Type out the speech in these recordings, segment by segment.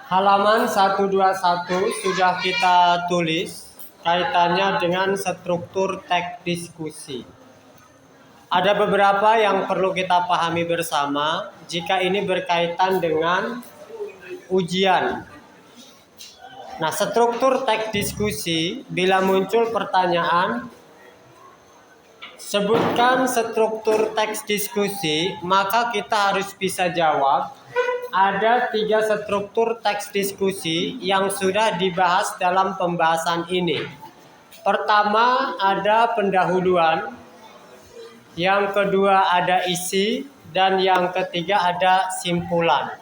Halaman 121 sudah kita tulis kaitannya dengan struktur teks diskusi. Ada beberapa yang perlu kita pahami bersama jika ini berkaitan dengan ujian. Nah, struktur teks diskusi, bila muncul pertanyaan, sebutkan struktur teks diskusi, maka kita harus bisa jawab. Ada 3 struktur teks diskusi yang sudah dibahas dalam pembahasan ini. Pertama ada pendahuluan, yang kedua ada isi, dan yang ketiga ada simpulan.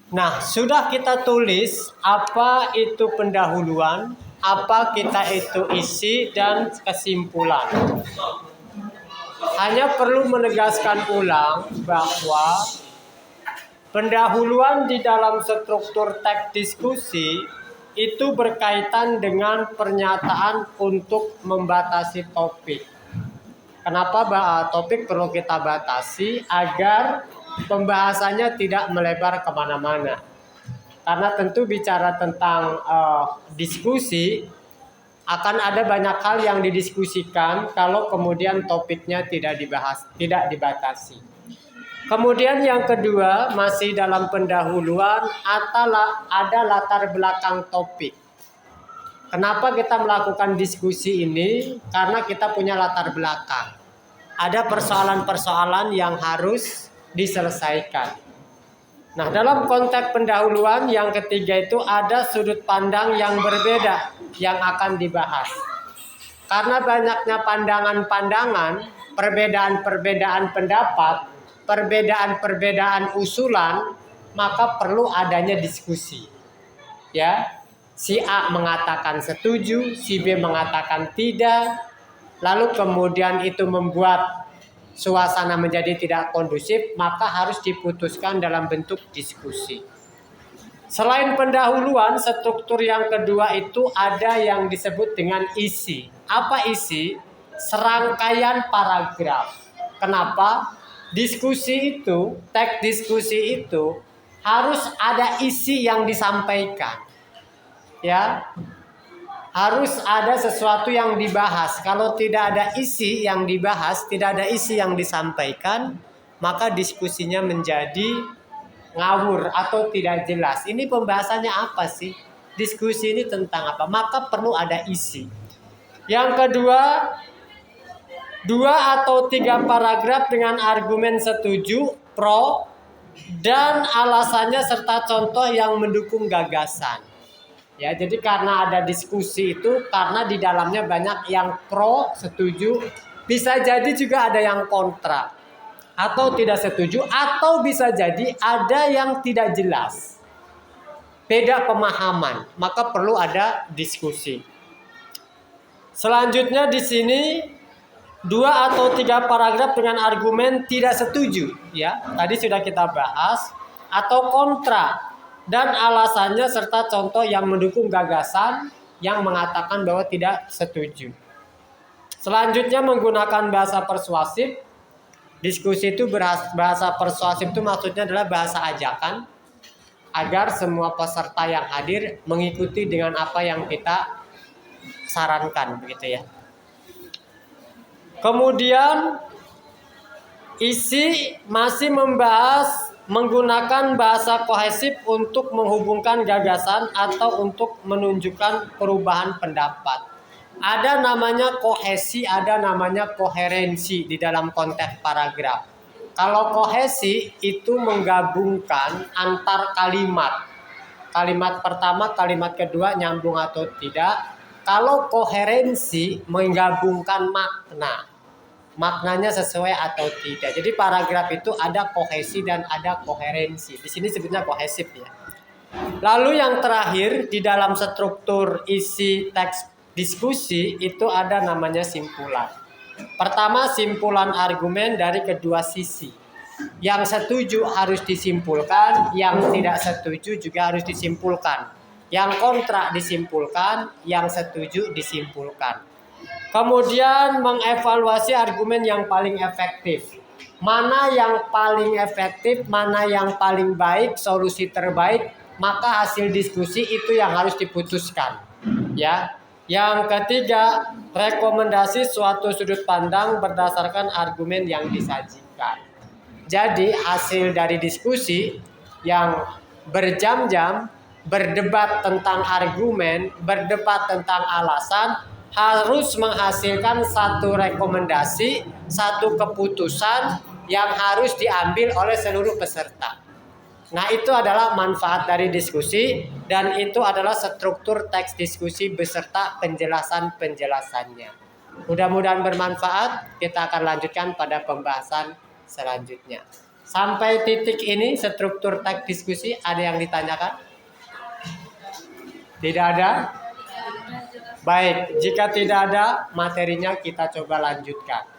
Nah, sudah kita tulis apa itu pendahuluan, apa kita itu isi, dan kesimpulan. Hanya perlu menegaskan ulang bahwa pendahuluan di dalam struktur teks diskusi itu berkaitan dengan pernyataan untuk membatasi topik. Kenapa topik perlu kita batasi? Agar pembahasannya tidak melebar kemana-mana. Karena tentu bicara tentang diskusi, akan ada banyak hal yang didiskusikan kalau kemudian topiknya tidak dibahas, tidak dibatasi. Kemudian yang kedua, masih dalam pendahuluan, ada latar belakang topik. Kenapa kita melakukan diskusi ini? Karena kita punya latar belakang. Ada persoalan-persoalan yang harus diselesaikan. Nah, dalam konteks pendahuluan yang ketiga itu ada sudut pandang yang berbeda yang akan dibahas. Karena banyaknya pandangan-pandangan, perbedaan-perbedaan pendapat, perbedaan-perbedaan usulan, maka perlu adanya diskusi. Ya, si A mengatakan setuju, si B mengatakan tidak, lalu kemudian itu membuat suasana menjadi tidak kondusif, maka harus diputuskan dalam bentuk diskusi. Selain pendahuluan, struktur yang kedua itu ada yang disebut dengan isi. Apa isi? Serangkaian paragraf. Kenapa? Diskusi itu, teks diskusi itu harus ada isi yang disampaikan. Ya, harus ada sesuatu yang dibahas. Kalau tidak ada isi yang dibahas, tidak ada isi yang disampaikan, maka diskusinya menjadi ngawur atau tidak jelas. Ini pembahasannya apa sih? Diskusi ini tentang apa? Maka perlu ada isi. Yang kedua, 2 atau 3 paragraf dengan argumen setuju, pro, dan alasannya serta contoh yang mendukung gagasan. Ya, jadi karena ada diskusi itu, karena di dalamnya banyak yang pro, setuju, bisa jadi juga ada yang kontra atau tidak setuju, atau bisa jadi ada yang tidak jelas, beda pemahaman, maka perlu ada diskusi. Selanjutnya di sini 2 atau 3 paragraf dengan argumen tidak setuju, ya, tadi sudah kita bahas, atau kontra, dan alasannya serta contoh yang mendukung gagasan yang mengatakan bahwa tidak setuju. Selanjutnya menggunakan bahasa persuasif. Diskusi itu bahasa persuasif itu maksudnya adalah bahasa ajakan agar semua peserta yang hadir mengikuti dengan apa yang kita sarankan, begitu ya. Kemudian isi masih membahas menggunakan bahasa kohesif untuk menghubungkan gagasan atau untuk menunjukkan perubahan pendapat. Ada namanya kohesi, ada namanya koherensi di dalam konteks paragraf. Kalau kohesi itu menggabungkan antar kalimat. Kalimat pertama, kalimat kedua nyambung atau tidak. Kalau koherensi menggabungkan makna. Maknanya sesuai atau tidak. Jadi paragraf itu ada kohesi dan ada koherensi. Di sini sebutnya kohesif ya. Lalu yang terakhir di dalam struktur isi teks diskusi itu ada namanya simpulan. Pertama, simpulan argumen dari kedua sisi. Yang setuju harus disimpulkan, yang tidak setuju juga harus disimpulkan. Yang kontra disimpulkan, yang setuju disimpulkan. Kemudian mengevaluasi argumen yang paling efektif. mana yang paling efektif, mana yang paling baik, solusi terbaik, maka hasil diskusi itu yang harus diputuskan. Ya. Yang ketiga, rekomendasi suatu sudut pandang berdasarkan argumen yang disajikan. Jadi hasil dari diskusi yang berjam-jam berdebat tentang argumen, berdebat tentang alasan, harus menghasilkan satu rekomendasi, satu keputusan yang harus diambil oleh seluruh peserta. Nah, itu adalah manfaat dari diskusi dan itu adalah struktur teks diskusi beserta penjelasan-penjelasannya. Mudah-mudahan bermanfaat. Kita akan lanjutkan pada pembahasan selanjutnya. Sampai titik ini struktur teks diskusi ada yang ditanyakan? Tidak ada? Baik, jika tidak ada, materinya kita coba lanjutkan.